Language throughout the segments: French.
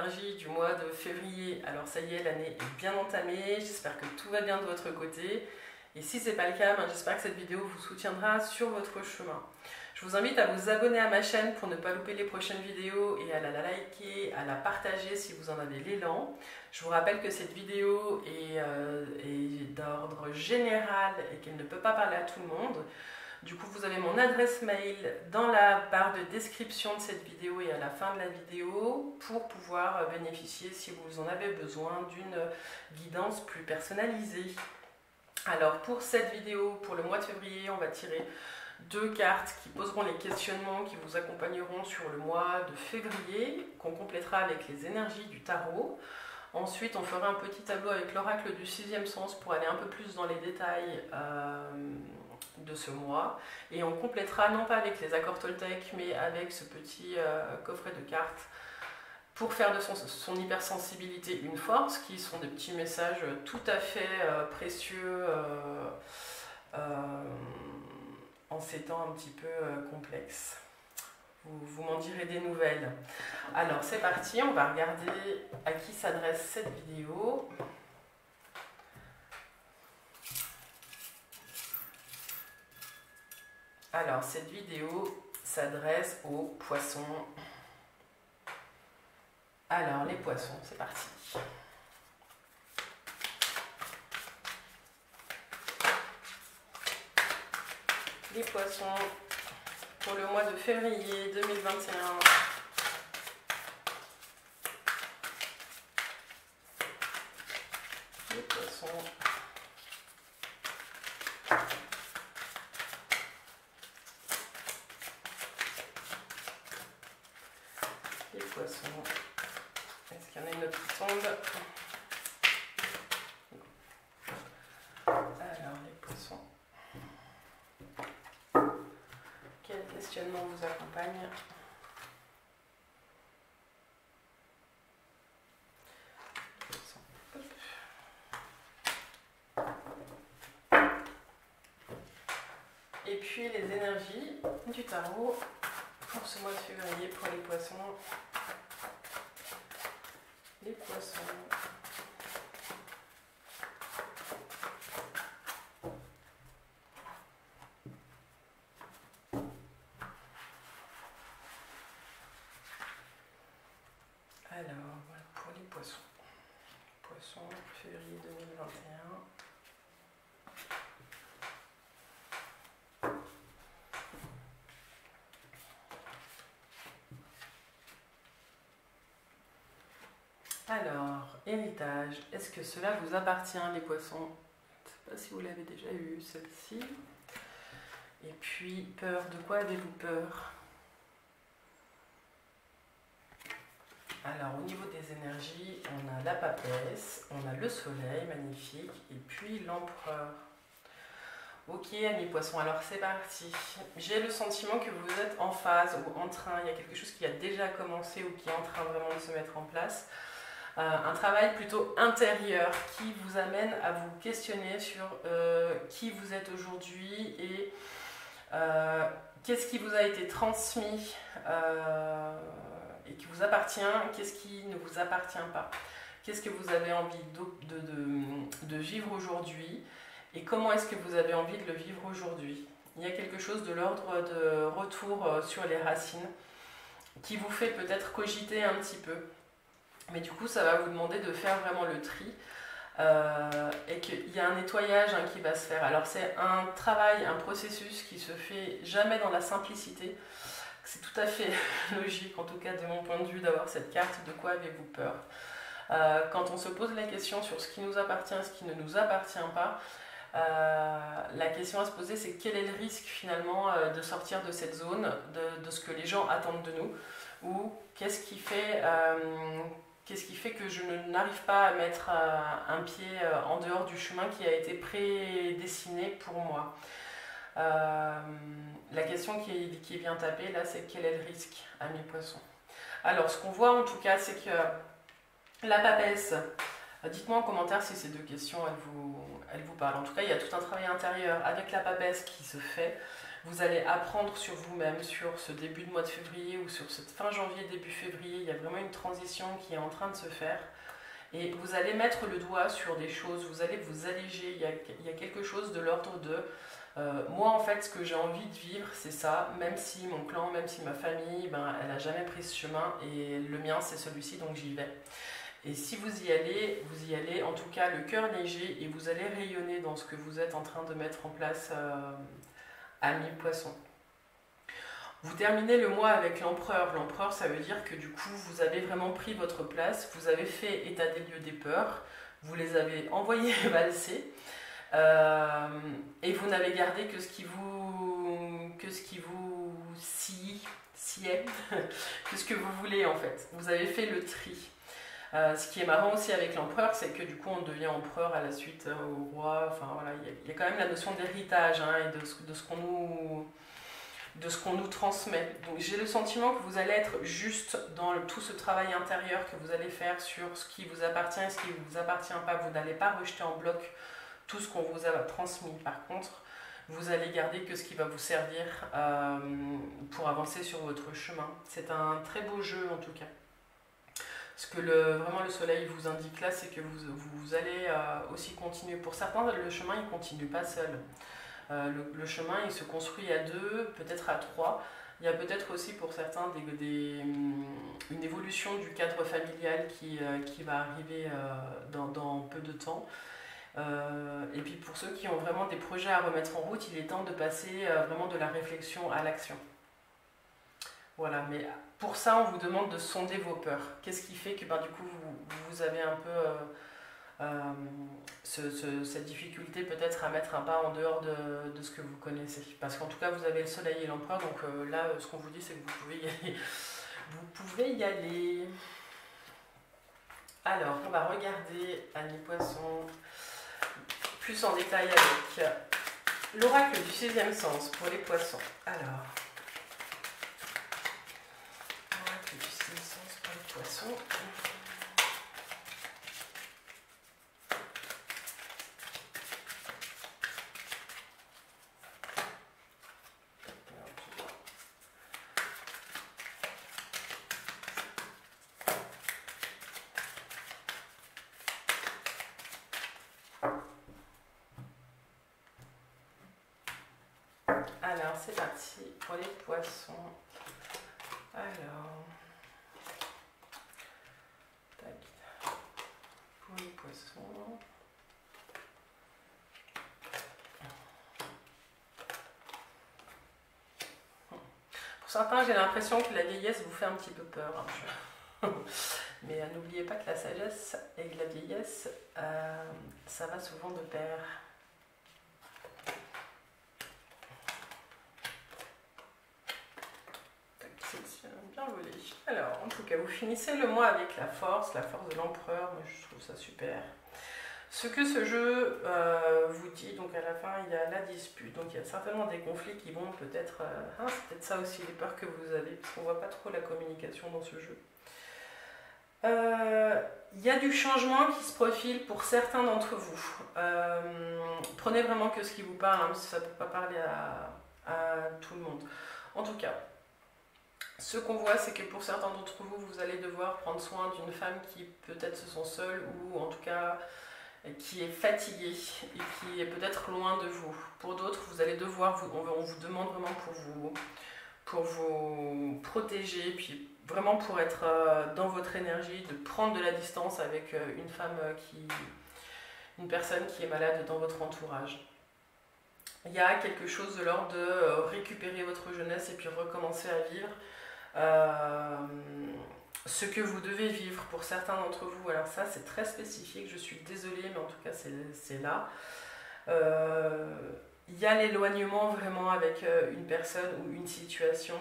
énergies du mois de février. Alors ça y est, l'année est bien entamée, j'espère que tout va bien de votre côté. Et si ce n'est pas le cas, j'espère que cette vidéo vous soutiendra sur votre chemin. Je vous invite à vous abonner à ma chaîne pour ne pas louper les prochaines vidéos et à la liker, à la partager si vous en avez l'élan. Je vous rappelle que cette vidéo est d'ordre général et qu'elle ne peut pas parler à tout le monde. Du coup, vous avez mon adresse mail dans la barre de description de cette vidéo et à la fin de la vidéo pour pouvoir bénéficier, si vous en avez besoin, d'une guidance plus personnalisée. Alors, pour cette vidéo, pour le mois de février, on va tirer 2 cartes qui poseront les questionnements qui vous accompagneront sur le mois de février, qu'on complétera avec les énergies du tarot. Ensuite, on fera un petit tableau avec l'oracle du 6e sens pour aller un peu plus dans les détails de ce mois. Et on complétera non pas avec les accords Toltec, mais avec ce petit coffret de cartes pour faire de son hypersensibilité une force, qui sont des petits messages tout à fait précieux en ces temps un petit peu complexes. Vous m'en direz des nouvelles. Alors c'est parti, on va regarder à qui s'adresse cette vidéo. Alors cette vidéo s'adresse aux poissons. Alors les poissons, c'est parti. Les poissons pour le mois de février 2021. Les poissons. Les poissons. Est-ce qu'il y en a une autre qui tombe? Alors les poissons. Quel questionnement vous accompagne? Et puis les énergies du tarot pour ce mois de février pour les poissons. Les poissons. Alors, voilà pour les poissons. Poissons, février 2021. Alors, héritage, est-ce que cela vous appartient les poissons? Je ne sais pas si vous l'avez déjà eu, celle-ci. Et puis, peur, de quoi avez-vous peur? Alors, au niveau des énergies, on a la papesse, on a le soleil, magnifique, et puis l'empereur. Ok, amis poissons, alors c'est parti. J'ai le sentiment que vous êtes en phase ou en train, il y a quelque chose qui a déjà commencé ou qui est en train vraiment de se mettre en place. Un travail plutôt intérieur qui vous amène à vous questionner sur qui vous êtes aujourd'hui et qu'est-ce qui vous a été transmis et qui vous appartient, qu'est-ce qui ne vous appartient pas, qu'est-ce que vous avez envie de vivre aujourd'hui et comment est-ce que vous avez envie de le vivre aujourd'hui. Il y a quelque chose de l'ordre de retour sur les racines qui vous fait peut-être cogiter un petit peu. Mais du coup, ça va vous demander de faire vraiment le tri et qu'il y a un nettoyage qui va se faire. Alors c'est un travail, un processus qui se fait jamais dans la simplicité. C'est tout à fait logique, en tout cas de mon point de vue, d'avoir cette carte « De quoi avez-vous peur ?» Quand on se pose la question sur ce qui nous appartient, ce qui ne nous appartient pas, la question à se poser, c'est quel est le risque finalement de sortir de cette zone, de ce que les gens attendent de nous, ou qu'est-ce qui fait que je n'arrive pas à mettre un pied en dehors du chemin qui a été prédestiné pour moi. La question qui vient taper là, c'est quel est le risque, amis poissons? Alors, ce qu'on voit en tout cas, c'est que la papesse, dites-moi en commentaire si ces deux questions, elles vous parlent. En tout cas, il y a tout un travail intérieur avec la papesse qui se fait. Vous allez apprendre sur vous-même, sur ce début de mois de février ou sur cette fin janvier, début février. Il y a vraiment une transition qui est en train de se faire. Et vous allez mettre le doigt sur des choses, vous allez vous alléger. Il y a quelque chose de l'ordre de moi, en fait, ce que j'ai envie de vivre, c'est ça. Même si mon clan, même si ma famille, ben, elle n'a jamais pris ce chemin. Et le mien, c'est celui-ci, donc j'y vais. Et si vous y allez en tout cas le cœur léger et vous allez rayonner dans ce que vous êtes en train de mettre en place amis poissons. Vous terminez le mois avec l'empereur. L'empereur, ça veut dire que du coup, vous avez vraiment pris votre place, vous avez fait état des lieux des peurs, vous les avez envoyés valser, et vous n'avez gardé que ce qui vous sied, que ce que vous voulez en fait. Vous avez fait le tri. Ce qui est marrant aussi avec l'empereur, c'est que du coup on devient empereur à la suite au roi. Enfin voilà, il y a quand même la notion d'héritage et de ce qu'on nous transmet. Donc j'ai le sentiment que vous allez être juste dans tout ce travail intérieur que vous allez faire sur ce qui vous appartient et ce qui ne vous appartient pas. Vous n'allez pas rejeter en bloc tout ce qu'on vous a transmis. Par contre, vous allez garder que ce qui va vous servir pour avancer sur votre chemin. C'est un très beau jeu en tout cas. Ce que vraiment le soleil vous indique là, c'est que vous allez aussi continuer. Pour certains, le chemin il ne continue pas seul. Le chemin il se construit à deux, peut-être à trois. Il y a peut-être aussi pour certains une évolution du cadre familial qui va arriver dans peu de temps. Et puis pour ceux qui ont vraiment des projets à remettre en route, il est temps de passer vraiment de la réflexion à l'action. Voilà, mais pour ça, on vous demande de sonder vos peurs. Qu'est-ce qui fait que du coup, vous avez un peu cette difficulté peut-être à mettre un pas en dehors de ce que vous connaissez. Parce qu'en tout cas, vous avez le soleil et l'empereur, donc là, ce qu'on vous dit, c'est que vous pouvez y aller. Vous pouvez y aller. Alors, on va regarder Amis Poissons plus en détail avec l'oracle du sixième sens pour les poissons. Alors... poisson. Alors c'est parti pour les poissons. Alors pour les poissons. Pour certains, j'ai l'impression que la vieillesse vous fait un petit peu peur. Hein. Mais n'oubliez pas que la sagesse et la vieillesse, ça va souvent de pair. Bien volé. Alors, en tout cas, vous finissez le mois avec la force de l'empereur. Moi, je trouve ça super. Ce que ce jeu vous dit, donc à la fin, il y a la dispute. Donc, il y a certainement des conflits qui vont peut-être... c'est peut-être ça aussi, les peurs que vous avez, parce qu'on ne voit pas trop la communication dans ce jeu. Il y a du changement qui se profile pour certains d'entre vous. Prenez vraiment que ce qui vous parle, hein, ça ne peut pas parler à tout le monde. En tout cas, ce qu'on voit, c'est que pour certains d'entre vous, vous allez devoir prendre soin d'une femme qui peut-être se sent seule ou en tout cas qui est fatiguée et qui est peut-être loin de vous. Pour d'autres, vous allez devoir, on vous demande vraiment pour vous protéger, puis vraiment pour être dans votre énergie, de prendre de la distance avec une personne qui est malade dans votre entourage. Il y a quelque chose de l'ordre de récupérer votre jeunesse et puis recommencer à vivre. Ce que vous devez vivre pour certains d'entre vous, alors ça c'est très spécifique, je suis désolée mais en tout cas c'est là. Il y a l'éloignement vraiment avec une personne ou une situation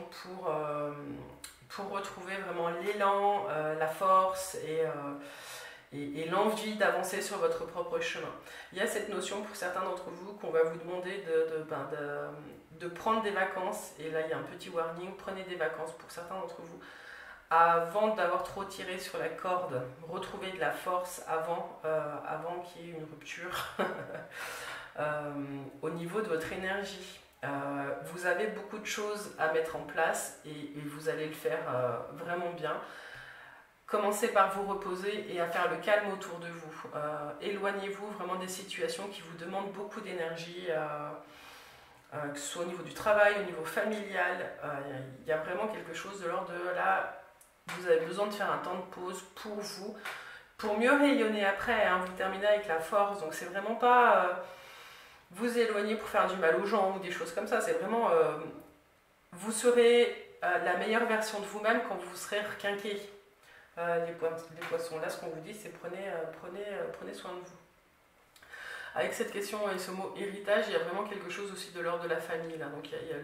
pour retrouver vraiment l'élan, la force et l'envie d'avancer sur votre propre chemin. Il y a cette notion pour certains d'entre vous qu'on va vous demander de prendre des vacances, et là il y a un petit warning, prenez des vacances pour certains d'entre vous, avant d'avoir trop tiré sur la corde, retrouver de la force avant qu'il y ait une rupture au niveau de votre énergie. Vous avez beaucoup de choses à mettre en place et vous allez le faire vraiment bien. Commencez par vous reposer et à faire le calme autour de vous. Éloignez-vous vraiment des situations qui vous demandent beaucoup d'énergie, que ce soit au niveau du travail, au niveau familial. Il y a vraiment quelque chose de l'ordre de là, vous avez besoin de faire un temps de pause pour vous, pour mieux rayonner après. Hein. Vous terminez avec la force, donc c'est vraiment pas vous éloigner pour faire du mal aux gens ou des choses comme ça. C'est vraiment vous serez la meilleure version de vous-même quand vous serez requinqué. Les poissons, là ce qu'on vous dit c'est prenez soin de vous. Avec cette question et ce mot héritage, il y a vraiment quelque chose aussi de l'ordre de la famille là. Donc il y a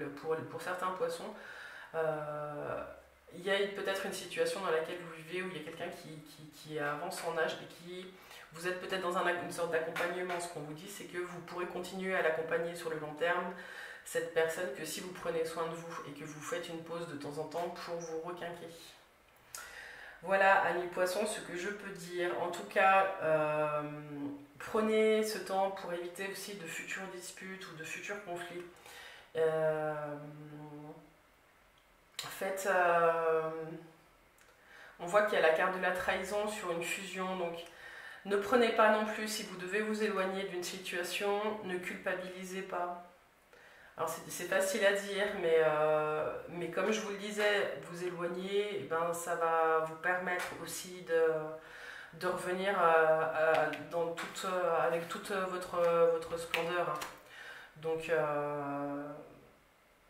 pour certains poissons, il y a peut-être une situation dans laquelle vous vivez où il y a quelqu'un qui avance en âge et qui vous êtes peut-être dans une sorte d'accompagnement. Ce qu'on vous dit c'est que vous pourrez continuer à l'accompagner sur le long terme, cette personne, que si vous prenez soin de vous et que vous faites une pause de temps en temps pour vous requinquer. Voilà, amis poissons, ce que je peux dire. En tout cas, prenez ce temps pour éviter aussi de futures disputes ou de futurs conflits. On voit qu'il y a la carte de la trahison sur une fusion, donc ne prenez pas non plus, si vous devez vous éloigner d'une situation, ne culpabilisez pas. Alors c'est facile à dire, mais comme je vous le disais, vous éloigner, ben, ça va vous permettre aussi de revenir avec toute votre splendeur. Donc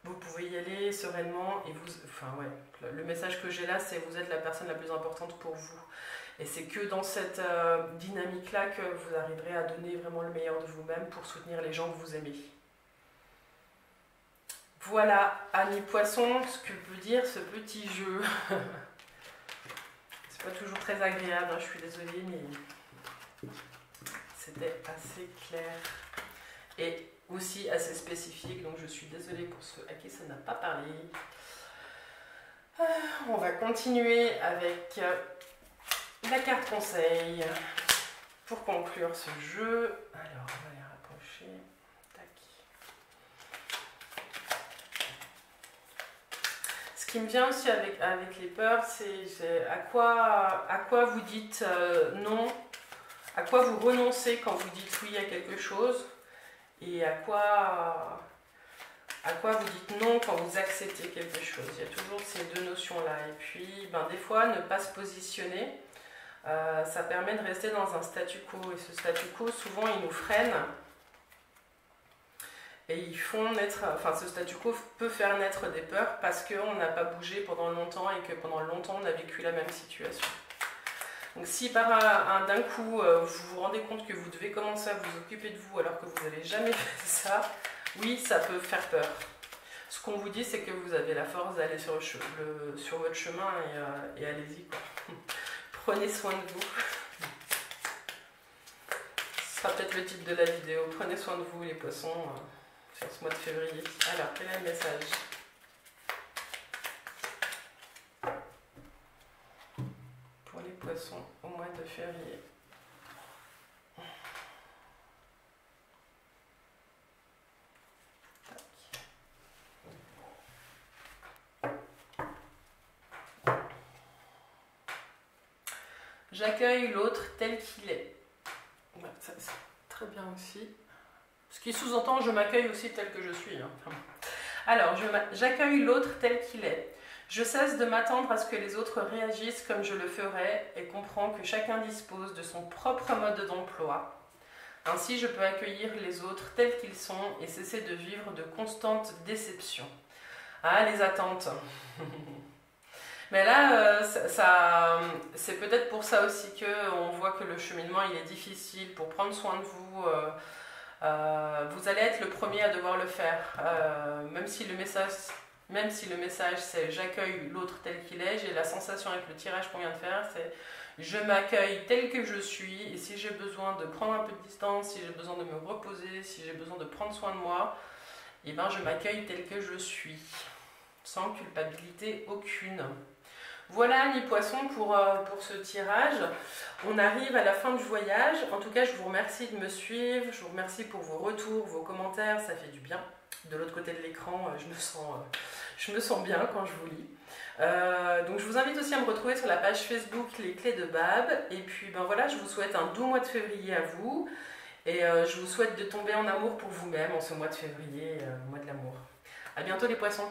vous pouvez y aller sereinement et le message que j'ai là, c'est vous êtes la personne la plus importante pour vous. Et c'est que dans cette dynamique-là que vous arriverez à donner vraiment le meilleur de vous-même pour soutenir les gens que vous aimez. Voilà, amis poissons, ce que peut dire ce petit jeu. C'est pas toujours très agréable, hein, je suis désolée, mais c'était assez clair. Et aussi assez spécifique, donc je suis désolée pour ceux à qui ça n'a pas parlé. On va continuer avec la carte conseil pour conclure ce jeu. Alors, on va les rapprocher. Tac. Ce qui me vient aussi avec les peurs, c'est à quoi vous dites non, à quoi vous renoncez quand vous dites oui à quelque chose, et à quoi vous dites non quand vous acceptez quelque chose. Il y a toujours ces deux notions-là. Et puis, des fois, ne pas se positionner, ça permet de rester dans un statu quo. Et ce statu quo, souvent, il nous freine. Et ils font naître, ce statu quo peut faire naître des peurs parce qu'on n'a pas bougé pendant longtemps et que pendant longtemps, on a vécu la même situation. Donc si d'un coup, vous vous rendez compte que vous devez commencer à vous occuper de vous alors que vous n'avez jamais fait ça, oui, ça peut faire peur. Ce qu'on vous dit, c'est que vous avez la force d'aller sur votre chemin et allez-y, quoi. Prenez soin de vous. Ce sera peut-être le titre de la vidéo. Prenez soin de vous, les poissons, sur ce mois de février. Alors, quel est le message ? Pour les poissons au mois de février. J'accueille l'autre tel qu'il est. Ouais, ça, c'est très bien aussi. Ce qui sous-entend, je m'accueille aussi tel que je suis. Hein. Alors, j'accueille l'autre tel qu'il est. Je cesse de m'attendre à ce que les autres réagissent comme je le ferais et comprends que chacun dispose de son propre mode d'emploi. Ainsi, je peux accueillir les autres tels qu'ils sont et cesser de vivre de constantes déceptions. Ah, les attentes. Mais là, c'est peut-être pour ça aussi qu'on voit que le cheminement il est difficile. Pour prendre soin de vous, vous allez être le premier à devoir le faire. Même si le message c'est j'accueille l'autre tel qu'il est, j'ai la sensation avec le tirage qu'on vient de faire, c'est je m'accueille tel que je suis et si j'ai besoin de prendre un peu de distance, si j'ai besoin de me reposer, si j'ai besoin de prendre soin de moi, et ben je m'accueille tel que je suis, sans culpabilité aucune. Voilà les poissons pour ce tirage. On arrive à la fin du voyage. En tout cas, je vous remercie de me suivre. Je vous remercie pour vos retours, vos commentaires. Ça fait du bien. de l'autre côté de l'écran, je me sens bien quand je vous lis. Donc je vous invite aussi à me retrouver sur la page Facebook Les Clés de Bab. Et puis ben voilà, je vous souhaite un doux mois de février à vous. Et je vous souhaite de tomber en amour pour vous-même en ce mois de février, mois de l'amour. À bientôt les poissons.